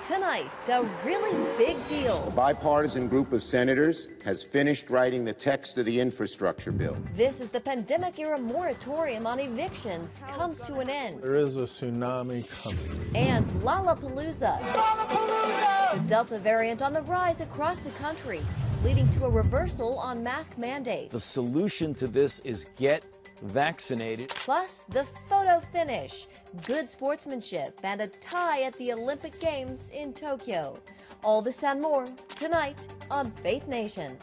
Tonight, a really big deal. A bipartisan group of senators has finished writing the text of the infrastructure bill. This is the pandemic-era moratorium on evictions comes to an end. There is a tsunami coming. And Lollapalooza. The Delta variant on the rise across the country, leading to a reversal on mask mandates. The solution to this is get vaccinated. Plus, the photo finish, good sportsmanship, and a tie at the Olympic Games in Tokyo. All this and more tonight on Faith Nation.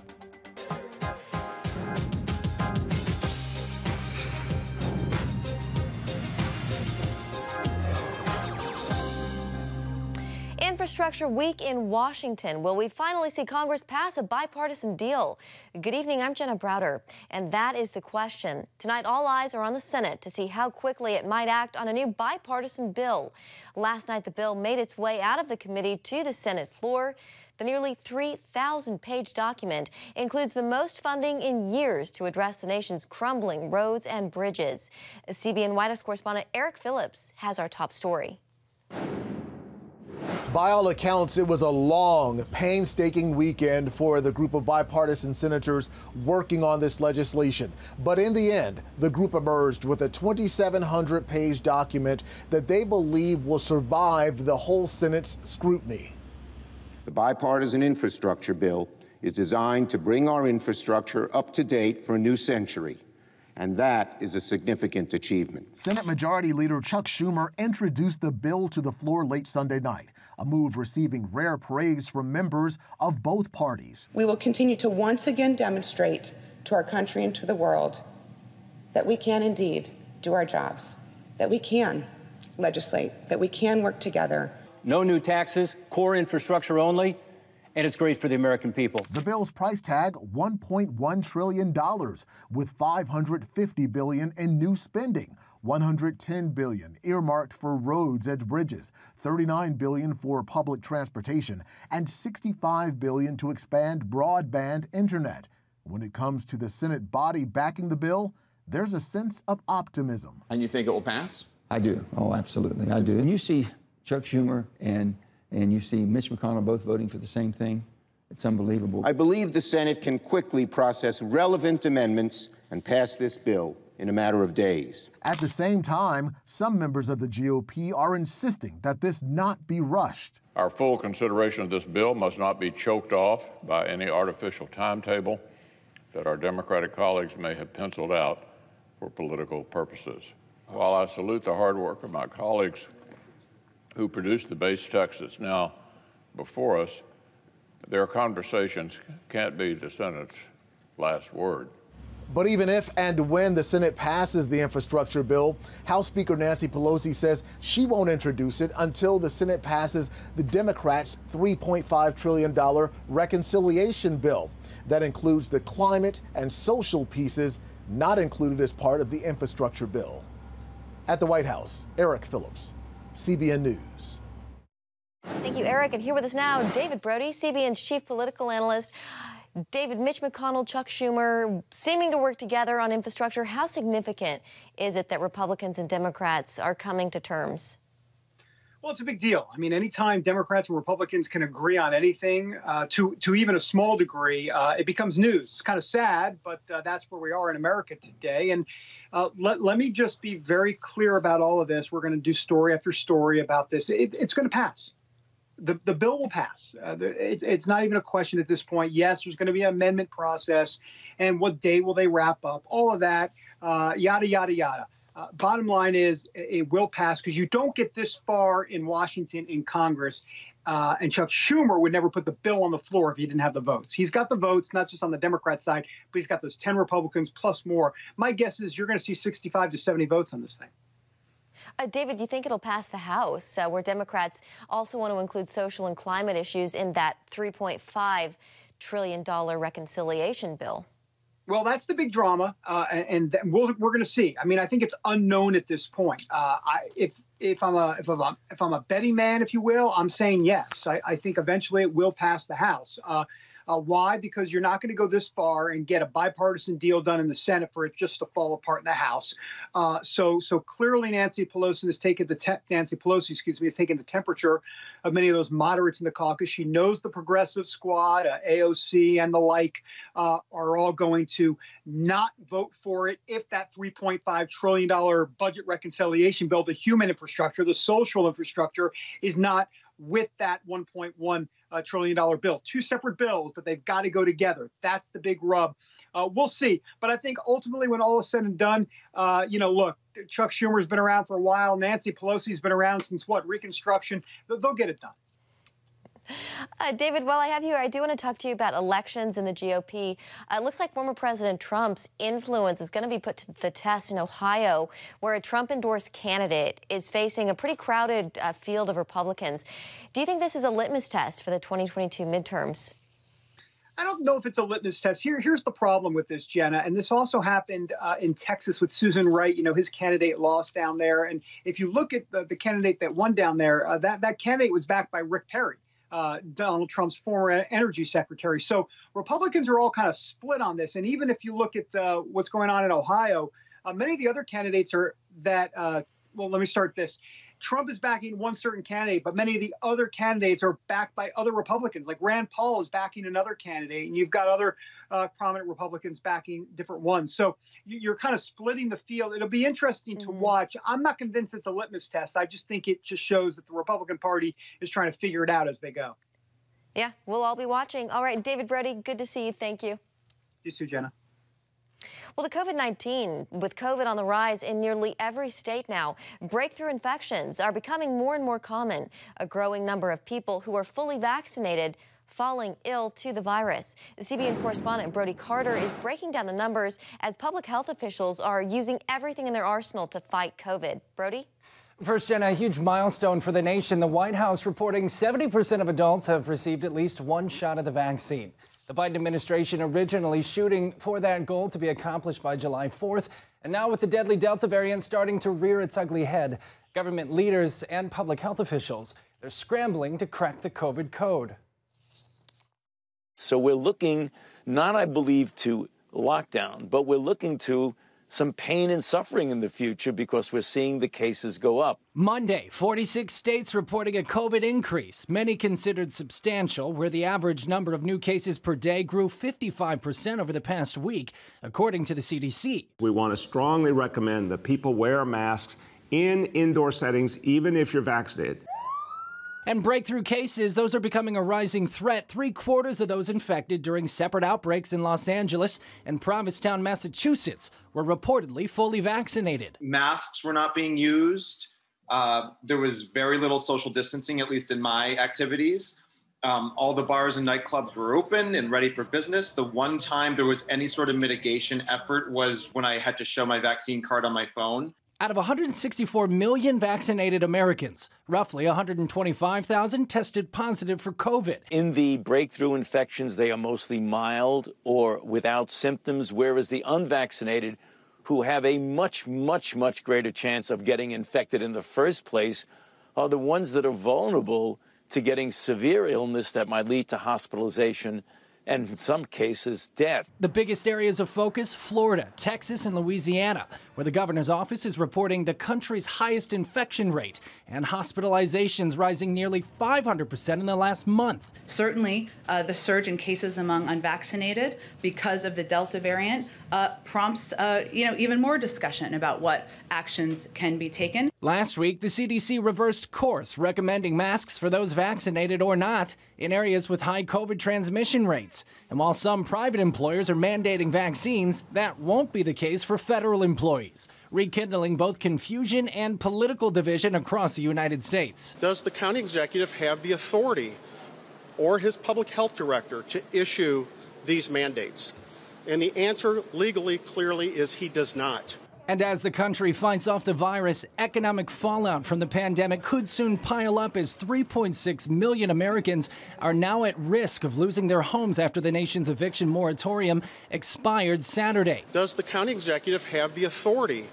Infrastructure Week in Washington. Will we finally see Congress pass a bipartisan deal? Good evening, I'm Jenna Browder, and that is the question. Tonight, all eyes are on the Senate to see how quickly it might act on a new bipartisan bill. Last night, the bill made its way out of the committee to the Senate floor. The nearly 3,000-page document includes the most funding in years to address the nation's crumbling roads and bridges. CBN White House correspondent Eric Phillips has our top story. By all accounts, it was a long, painstaking weekend for the group of bipartisan senators working on this legislation. But in the end, the group emerged with a 2,700-page document that they believe will survive the whole Senate's scrutiny. The bipartisan infrastructure bill is designed to bring our infrastructure up to date for a new century. And that is a significant achievement. Senate Majority Leader Chuck Schumer introduced the bill to the floor late Sunday night, a move receiving rare praise from members of both parties. We will continue to once again demonstrate to our country and to the world that we can indeed do our jobs, that we can legislate, that we can work together. No new taxes, core infrastructure only, and it's great for the American people. The bill's price tag, $1.1 trillion, with $550 billion in new spending, $110 billion earmarked for roads and bridges, $39 billion for public transportation, and $65 billion to expand broadband internet. When it comes to the Senate body backing the bill, there's a sense of optimism. And you think it will pass? I do. Oh, absolutely. I do. And you see Chuck Schumer and you see Mitch McConnell both voting for the same thing. It's unbelievable. I believe the Senate can quickly process relevant amendments and pass this bill in a matter of days. At the same time, some members of the GOP are insisting that this not be rushed. Our full consideration of this bill must not be choked off by any artificial timetable that our Democratic colleagues may have penciled out for political purposes. While I salute the hard work of my colleagues who produced the base text that's now before us, their conversations can't be the Senate's last word. But even if and when the Senate passes the infrastructure bill, House Speaker Nancy Pelosi says she won't introduce it until the Senate passes the Democrats' $3.5 trillion reconciliation bill. That includes the climate and social pieces not included as part of the infrastructure bill. At the White House, Eric Phillips, CBN News. Thank you, Eric. And here with us now, David Brody, CBN's chief political analyst. David, Mitch McConnell, Chuck Schumer, seeming to work together on infrastructure. How significant is it that Republicans and Democrats are coming to terms? Well, it's a big deal. I mean, anytime Democrats and Republicans can agree on anything, to even a small degree, it becomes news. It's kind of sad, but that's where we are in America today. And let me just be very clear about all of this. We're going to do story after story about this. It's going to pass. The bill will pass. It's not even a question at this point. Yes, there's going to be an amendment process, and what day will they wrap up? All of that, yada, yada, yada. Bottom line is it will pass because you don't get this far in Washington in Congress. And Chuck Schumer would never put the bill on the floor if he didn't have the votes. He's got the votes, not just on the Democrat side, but he's got those 10 Republicans plus more. My guess is you're going to see 65 to 70 votes on this thing. David, do you think it'll pass the House, where Democrats also want to include social and climate issues in that $3.5 trillion reconciliation bill? Well, that's the big drama, and we're going to see. I mean, I think it's unknown at this point. If I'm a betting man, if you will, I'm saying yes. I think eventually it will pass the House. Why? Because you're not going to go this far and get a bipartisan deal done in the Senate for it just to fall apart in the House. So clearly Nancy Pelosi has taken the temperature of many of those moderates in the caucus. She knows the progressive squad, AOC and the like, are all going to not vote for it if that $3.5 trillion budget reconciliation bill, the human infrastructure, the social infrastructure, is not with that $1.1 trillion bill. Two separate bills, but they've got to go together. That's the big rub. We'll see. But I think ultimately when all is said and done, look, Chuck Schumer's been around for a while. Nancy Pelosi's been around since Reconstruction. They'll get it done. David, while I have you here, I do want to talk to you about elections in the GOP. It looks like former President Trump's influence is going to be put to the test in Ohio, where a Trump-endorsed candidate is facing a pretty crowded field of Republicans. Do you think this is a litmus test for the 2022 midterms? I don't know if it's a litmus test. Here's the problem with this, Jenna, and this also happened in Texas with Susan Wright. His candidate lost down there. And if you look at the candidate that won down there, that candidate was backed by Rick Perry, Donald Trump's former energy secretary. So Republicans are all kind of split on this. And even if you look at what's going on in Ohio, many of the other candidates are that, let me start this. Trump is backing one certain candidate, but many of the other candidates are backed by other Republicans. Like Rand Paul is backing another candidate, and you've got other prominent Republicans backing different ones. So you're kind of splitting the field. It'll be interesting to watch. I'm not convinced it's a litmus test. I just think it just shows that the Republican Party is trying to figure it out as they go. Yeah, we'll all be watching. All right, David Brody, good to see you. Thank you. You too, Jenna. Well, with COVID on the rise in nearly every state now, breakthrough infections are becoming more and more common. A growing number of people who are fully vaccinated falling ill to the virus. The CBN correspondent Brody Carter is breaking down the numbers as public health officials are using everything in their arsenal to fight COVID. Brody? First, Jenna, a huge milestone for the nation. The White House reporting 70% of adults have received at least one shot of the vaccine. The Biden administration originally shooting for that goal to be accomplished by July 4th. And now with the deadly Delta variant starting to rear its ugly head, government leaders and public health officials, they're scrambling to crack the COVID code. So we're looking not, I believe, to lockdown, but we're looking to some pain and suffering in the future because we're seeing the cases go up. Monday, 46 states reporting a COVID increase, many considered substantial, where the average number of new cases per day grew 55% over the past week, according to the CDC. We want to strongly recommend that people wear masks in indoor settings, even if you're vaccinated. And breakthrough cases, those are becoming a rising threat. 3/4 of those infected during separate outbreaks in Los Angeles and Provincetown, Massachusetts, were reportedly fully vaccinated. Masks were not being used. There was very little social distancing, at least in my activities. All the bars and nightclubs were open and ready for business. The one time there was any sort of mitigation effort was when I had to show my vaccine card on my phone. Out of 164 million vaccinated Americans, roughly 125,000 tested positive for COVID. In the breakthrough infections, they are mostly mild or without symptoms, whereas the unvaccinated, who have a much, much, much greater chance of getting infected in the first place, are the ones that are vulnerable to getting severe illness that might lead to hospitalization and in some cases, death. The biggest areas of focus, Florida, Texas, and Louisiana, where the governor's office is reporting the country's highest infection rate and hospitalizations rising nearly 500% in the last month. Certainly, the surge in cases among unvaccinated because of the Delta variant prompts, even more discussion about what actions can be taken. Last week, the CDC reversed course, recommending masks for those vaccinated or not in areas with high COVID transmission rates. And while some private employers are mandating vaccines, that won't be the case for federal employees, rekindling both confusion and political division across the United States. Does the county executive have the authority or his public health director to issue these mandates? And the answer legally, clearly, is he does not. And as the country fights off the virus, economic fallout from the pandemic could soon pile up as 3.6 million Americans are now at risk of losing their homes after the nation's eviction moratorium expired Saturday. Does the county executive have the authority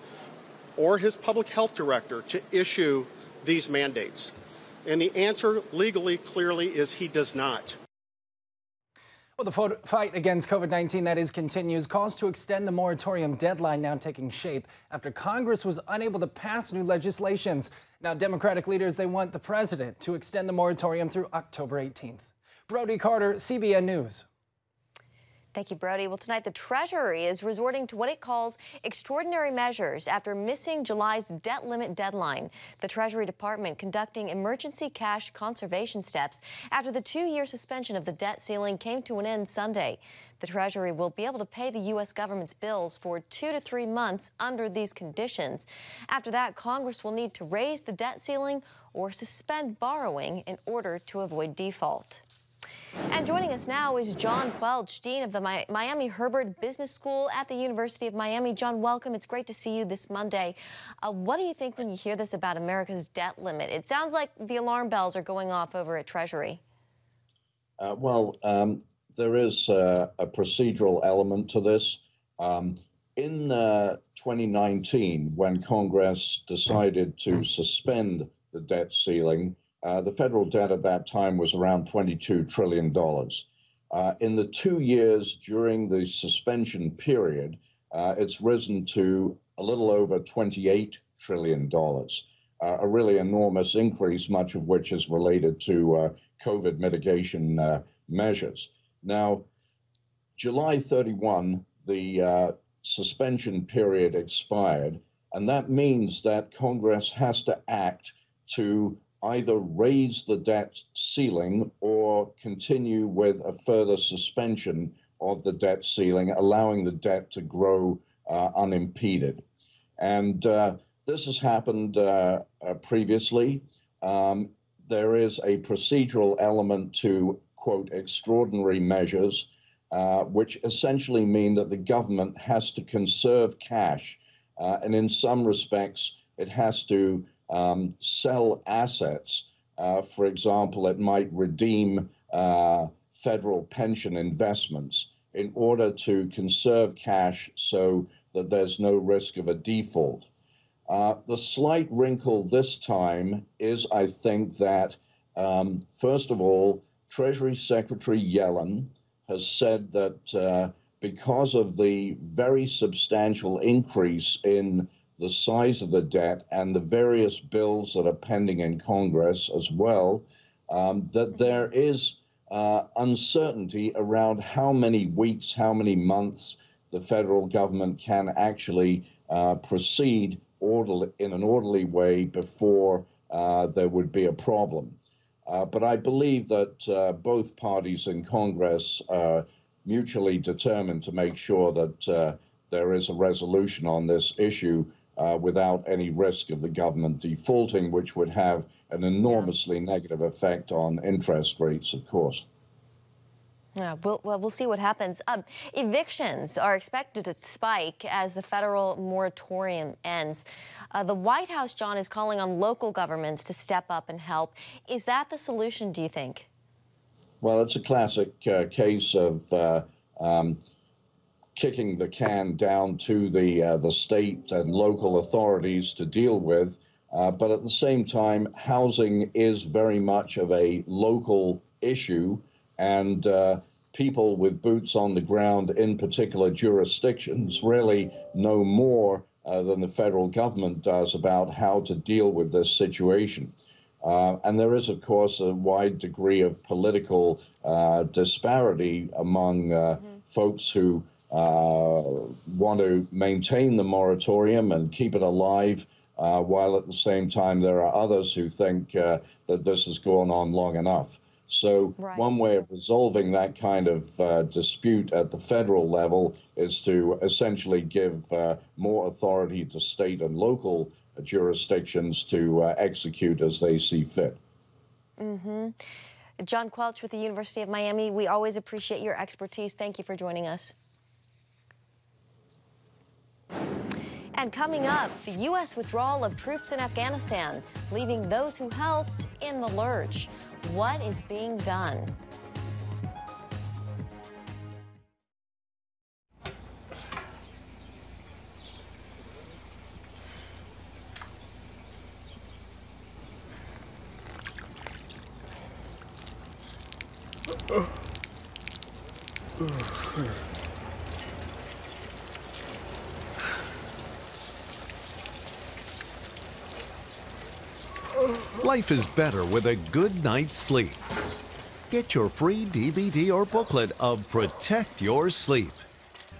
or his public health director to issue these mandates? And the answer legally, clearly, is he does not. Well, the fight against COVID-19, that is, continues. Calls to extend the moratorium deadline now taking shape after Congress was unable to pass new legislations. Now, Democratic leaders, they want the president to extend the moratorium through October 18th. Brody Carter, CBN News. Thank you, Brody. Well, tonight the Treasury is resorting to what it calls extraordinary measures after missing July's debt limit deadline. The Treasury Department conducting emergency cash conservation steps after the 2-year suspension of the debt ceiling came to an end Sunday. The Treasury will be able to pay the U.S. government's bills for 2 to 3 months under these conditions. After that, Congress will need to raise the debt ceiling or suspend borrowing in order to avoid default. And joining us now is John Welch, Dean of the Miami Herbert Business School at the University of Miami. John, welcome. It's great to see you this Monday. What do you think when you hear this about America's debt limit? It sounds like the alarm bells are going off over at Treasury. There is a procedural element to this. In 2019, when Congress decided to suspend the debt ceiling, the federal debt at that time was around $22 trillion. In the 2 years during the suspension period, it's risen to a little over $28 trillion, a really enormous increase, much of which is related to COVID mitigation measures. Now, July 31, the suspension period expired, and that means that Congress has to act to either raise the debt ceiling or continue with a further suspension of the debt ceiling, allowing the debt to grow unimpeded. And this has happened previously. There is a procedural element to, quote, extraordinary measures, which essentially mean that the government has to conserve cash. And in some respects, it has to sell assets. For example, it might redeem federal pension investments in order to conserve cash so that there's no risk of a default. The slight wrinkle this time is, I think, that, first of all, Treasury Secretary Yellen has said that because of the very substantial increase in the size of the debt and the various bills that are pending in Congress as well, that there is uncertainty around how many weeks, how many months the federal government can actually proceed in an orderly way before there would be a problem. But I believe that both parties in Congress are mutually determined to make sure that there is a resolution on this issue without any risk of the government defaulting, which would have an enormously negative effect on interest rates, of course. Yeah, we'll see what happens. Evictions are expected to spike as the federal moratorium ends. The White House, John, is calling on local governments to step up and help. Is that the solution, do you think? Well, it's a classic case of kicking the can down to the state and local authorities to deal with. But at the same time, housing is very much of a local issue, and people with boots on the ground in particular jurisdictions really know more than the federal government does about how to deal with this situation. And there is, of course, a wide degree of political disparity among folks who want to maintain the moratorium and keep it alive, while at the same time there are others who think that this has gone on long enough. So one way of resolving that kind of dispute at the federal level is to essentially give more authority to state and local jurisdictions to execute as they see fit. John Welch with the University of Miami, we always appreciate your expertise. Thank you for joining us. And coming up, the U.S. withdrawal of troops in Afghanistan, leaving those who helped in the lurch. What is being done? Life is better with a good night's sleep. Get your free DVD or booklet of Protect Your Sleep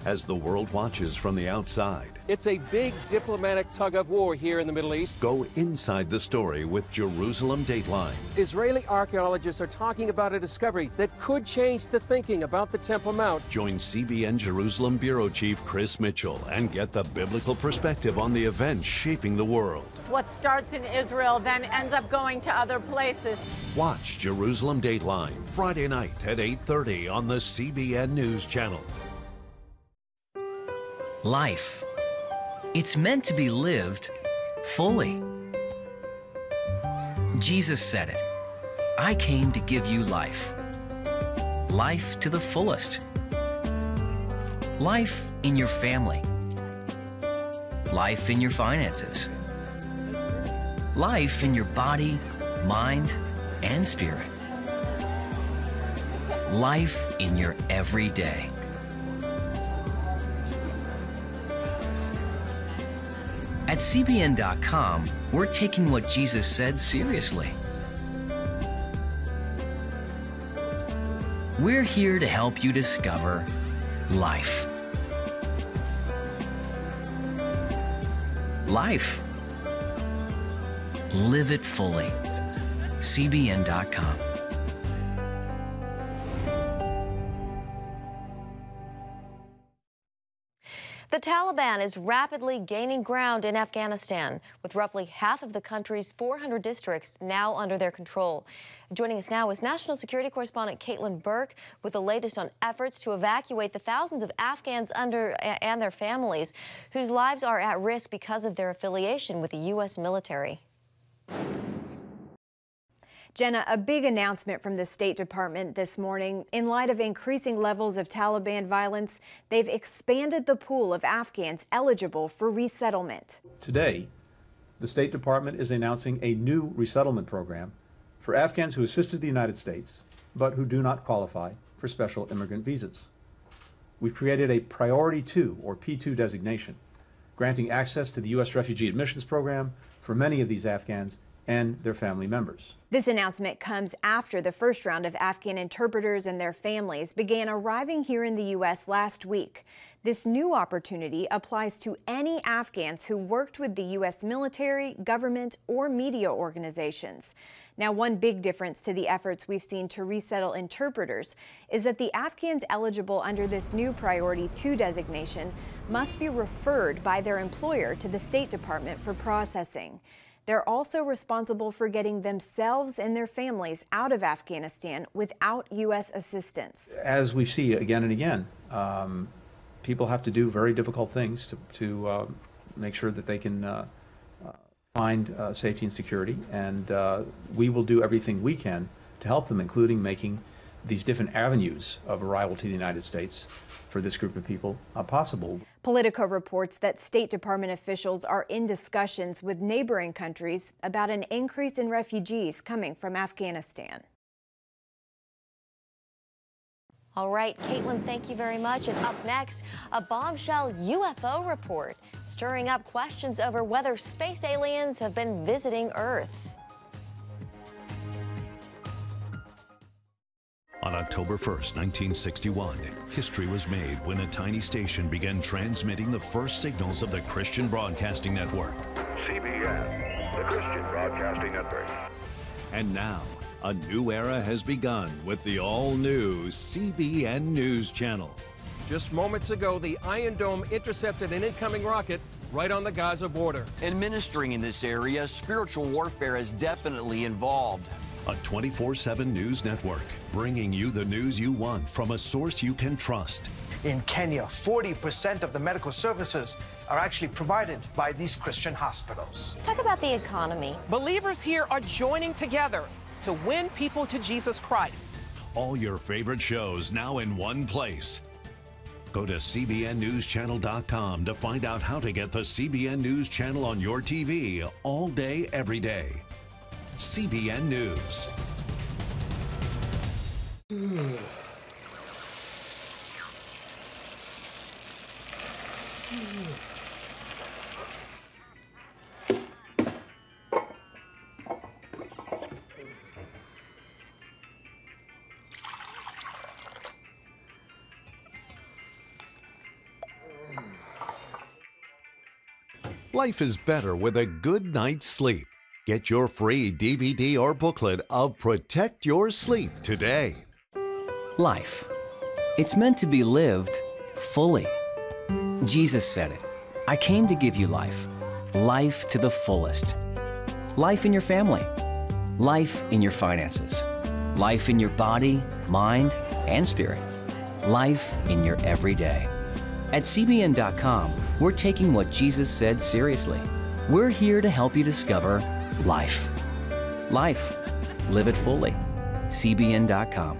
as the world watches from the outside. It's a big diplomatic tug of war here in the Middle East. Go inside the story with Jerusalem Dateline. Israeli archaeologists are talking about a discovery that could change the thinking about the Temple Mount. Join CBN Jerusalem Bureau Chief Chris Mitchell and get the biblical perspective on the events shaping the world. What starts in Israel then ends up going to other places. Watch Jerusalem Dateline Friday night at 8:30 on the CBN News Channel. Life. It's meant to be lived fully. Jesus said it. I came to give you life. Life to the fullest. Life in your family. Life in your finances. Life in your body, mind, and spirit. Life in your everyday. At CBN.com, we're taking what Jesus said seriously. We're here to help you discover life. Life. Live it fully. CBN.com. The Taliban is rapidly gaining ground in Afghanistan, with roughly half of the country's 400 districts now under their control. Joining us now is national security correspondent Caitlin Burke with the latest on efforts to evacuate the thousands of Afghans and their families whose lives are at risk because of their affiliation with the U.S. military. Jenna, a big announcement from the State Department this morning. In light of increasing levels of Taliban violence, they've expanded the pool of Afghans eligible for resettlement. Today, the State Department is announcing a new resettlement program for Afghans who assisted the United States, but who do not qualify for special immigrant visas. We've created a Priority 2, or P2 designation, granting access to the U.S. Refugee Admissions Program for many of these Afghans and their family members. This announcement comes after the first round of Afghan interpreters and their families began arriving here in the U.S. last week. This new opportunity applies to any Afghans who worked with the U.S. military, government, or media organizations. Now, one big difference to the efforts we've seen to resettle interpreters is that the Afghans eligible under this new Priority 2 designation must be referred by their employer to the State Department for processing. They're also responsible for getting themselves and their families out of Afghanistan without U.S. assistance. As we see again and again, people have to do very difficult things to make sure that they can find safety and security, and we will do everything we can to help them, including making these different avenues of arrival to the United States for this group of people possible. Politico reports that State Department officials are in discussions with neighboring countries about an increase in refugees coming from Afghanistan. All right, Caitlin, thank you very much. And up next, a bombshell UFO report stirring up questions over whether space aliens have been visiting Earth. On October 1st, 1961, history was made when a tiny station began transmitting the first signals of the Christian Broadcasting Network. CBN, the Christian Broadcasting Network. And now, a new era has begun with the all-new CBN News Channel. Just moments ago, the Iron Dome intercepted an incoming rocket right on the Gaza border. Administering in this area, spiritual warfare is definitely involved. A 24/7 news network, bringing you the news you want from a source you can trust. In Kenya, 40% of the medical services are actually provided by these Christian hospitals. Let's talk about the economy. Believers here are joining together to win people to Jesus Christ. All your favorite shows now in one place. Go to cbnnewschannel.com to find out how to get the CBN News Channel on your TV all day, every day. CBN News. Life is better with a good night's sleep. Get your free DVD or booklet of Protect Your Sleep today. Life. It's meant to be lived fully. Jesus said it. I came to give you life. Life to the fullest. Life in your family. Life in your finances. Life in your body, mind, and spirit. Life in your everyday. At CBN.com, we're taking what Jesus said seriously. We're here to help you discover life. Life. Live it fully. CBN.com.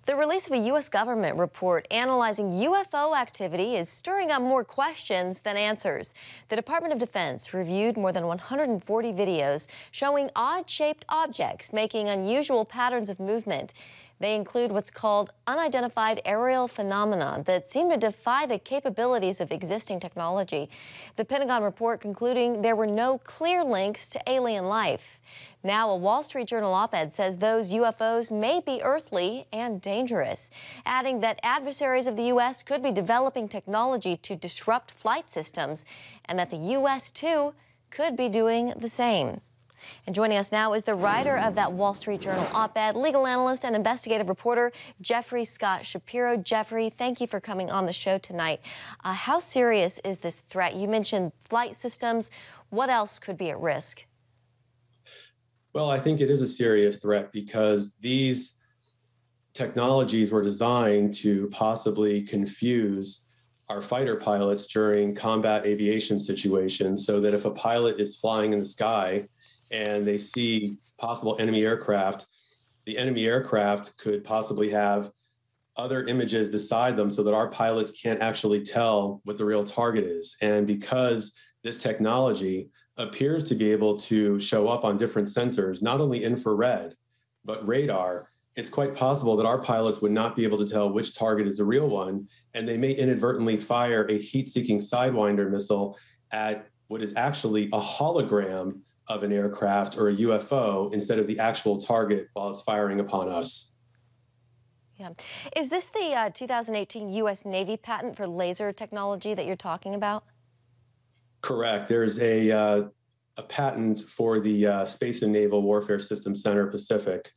The release of a U.S. government report analyzing UFO activity is stirring up more questions than answers. The Department of Defense reviewed more than 140 videos showing odd-shaped objects making unusual patterns of movement. They include what's called unidentified aerial phenomena that seem to defy the capabilities of existing technology. The Pentagon report concluding there were no clear links to alien life. Now, a Wall Street Journal op-ed says those UFOs may be earthly and dangerous, adding that adversaries of the U.S. could be developing technology to disrupt flight systems and that the U.S., too, could be doing the same. And joining us now is the writer of that Wall Street Journal op-ed, legal analyst and investigative reporter, Jeffrey Scott Shapiro. Jeffrey, thank you for coming on the show tonight. How serious is this threat? You mentioned flight systems. What else could be at risk? Well, I think it is a serious threat because these technologies were designed to possibly confuse our fighter pilots during combat aviation situations, so that if a pilot is flying in the sky and they see possible enemy aircraft, the enemy aircraft could possibly have other images beside them so that our pilots can't actually tell what the real target is. And because this technology appears to be able to show up on different sensors, not only infrared, but radar, it's quite possible that our pilots would not be able to tell which target is the real one, and they may inadvertently fire a heat-seeking Sidewinder missile at what is actually a hologram of an aircraft or a UFO instead of the actual target while it's firing upon us. Yeah. Is this the 2018 U.S. Navy patent for laser technology that you're talking about? Correct. There's a patent for the Space and Naval Warfare Systems Center Pacific,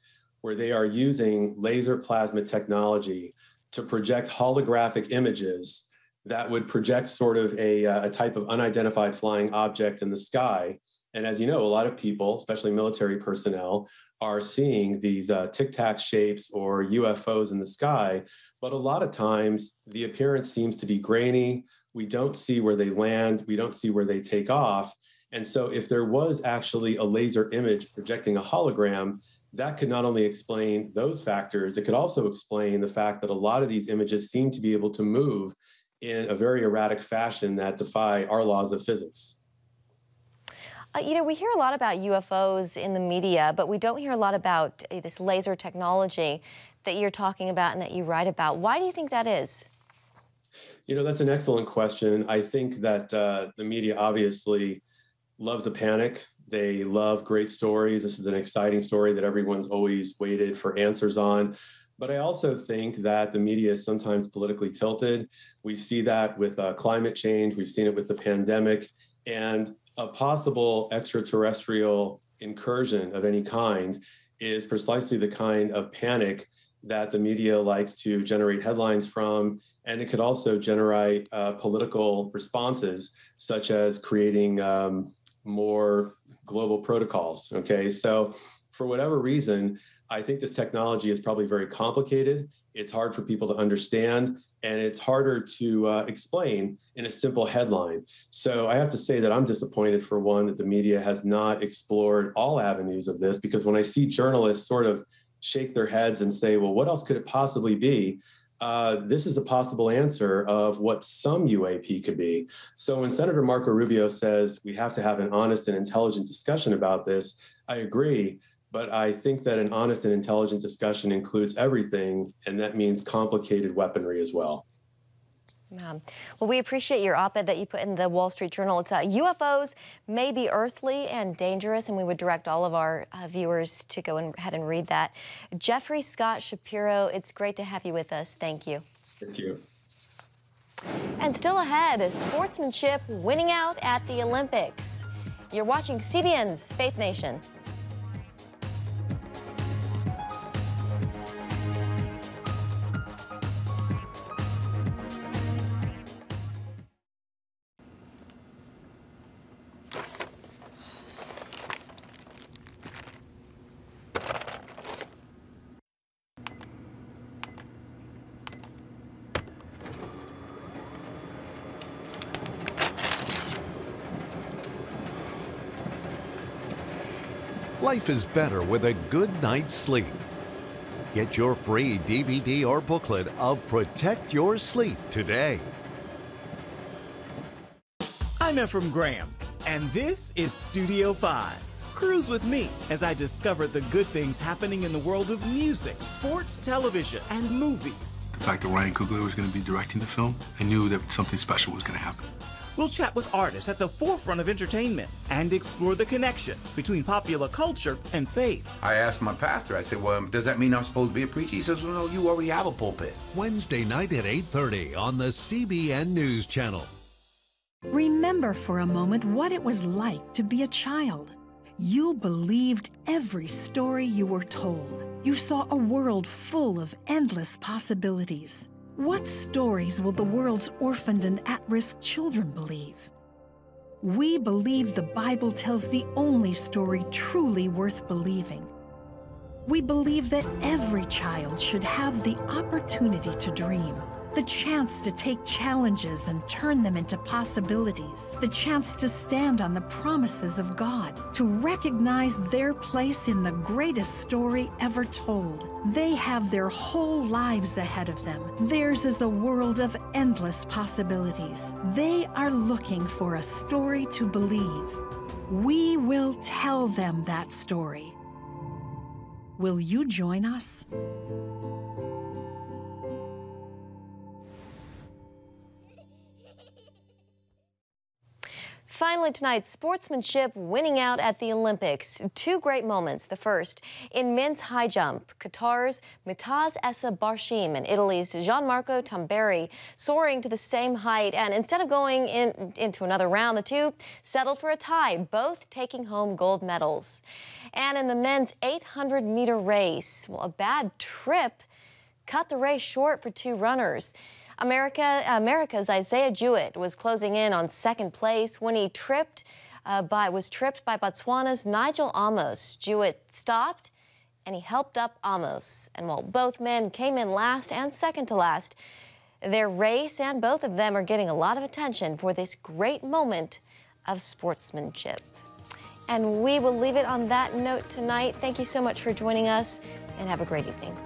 where they are using laser plasma technology to project holographic images that would project sort of a type of unidentified flying object in the sky. And as you know, a lot of people, especially military personnel, are seeing these tic-tac shapes or UFOs in the sky. But a lot of times the appearance seems to be grainy. We don't see where they land. We don't see where they take off. And so if there was actually a laser image projecting a hologram, that could not only explain those factors, it could also explain the fact that a lot of these images seem to be able to move in a very erratic fashion that defy our laws of physics. You know, we hear a lot about UFOs in the media, but we don't hear a lot about this laser technology that you're talking about and that you write about. Why do you think that is? You know, that's an excellent question. I think that the media obviously loves a panic. They love great stories. This is an exciting story that everyone's always waited for answers on. But I also think that the media is sometimes politically tilted. We see that with climate change. We've seen it with the pandemic. And a possible extraterrestrial incursion of any kind is precisely the kind of panic that the media likes to generate headlines from. And it could also generate political responses, such as creating more global protocols. Okay, so for whatever reason, I think this technology is probably very complicated. It's hard for people to understand, and it's harder to explain in a simple headline. So I have to say that I'm disappointed, for one, that the media has not explored all avenues of this, because when I see journalists sort of shake their heads and say, well, what else could it possibly be? This is a possible answer of what some UAP could be. So when Senator Marco Rubio says we have to have an honest and intelligent discussion about this, I agree. But I think that an honest and intelligent discussion includes everything, and that means complicated weaponry as well. Well, we appreciate your op-ed that you put in the Wall Street Journal. It's UFOs may be earthly and dangerous, and we would direct all of our viewers to go ahead and read that. Jeffrey Scott Shapiro, it's great to have you with us. Thank you. Thank you. And still ahead, sportsmanship winning out at the Olympics. You're watching CBN's Faith Nation. Life is better with a good night's sleep. Get your free DVD or booklet of Protect Your Sleep today. I'm Ephraim Graham, and this is Studio 5. Cruise with me as I discover the good things happening in the world of music, sports, television, and movies. The fact that Ryan Coogler was going to be directing the film, I knew that something special was going to happen. We'll chat with artists at the forefront of entertainment and explore the connection between popular culture and faith. I asked my pastor, I said, well, does that mean I'm supposed to be a preacher? He says, well, no, you already have a pulpit. Wednesday night at 8:30 on the CBN News Channel. Remember for a moment what it was like to be a child. You believed every story you were told. You saw a world full of endless possibilities. What stories will the world's orphaned and at-risk children believe? We believe the Bible tells the only story truly worth believing. We believe that every child should have the opportunity to dream, the chance to take challenges and turn them into possibilities, the chance to stand on the promises of God, to recognize their place in the greatest story ever told. They have their whole lives ahead of them. Theirs is a world of endless possibilities. They are looking for a story to believe. We will tell them that story. Will you join us? Finally tonight, sportsmanship winning out at the Olympics. Two great moments. The first, in men's high jump, Qatar's Mitaz Essa Barshim and Italy's Gianmarco Tamberi soaring to the same height. And instead of going into another round, the two settled for a tie, both taking home gold medals. And in the men's 800-meter race, well, a bad trip cut the race short for two runners. America's Isaiah Jewett was closing in on second place when he was tripped by Botswana's Nigel Amos. Jewett stopped and he helped up Amos. And while both men came in last and second to last, their race and both of them are getting a lot of attention for this great moment of sportsmanship. And we will leave it on that note tonight. Thank you so much for joining us and have a great evening.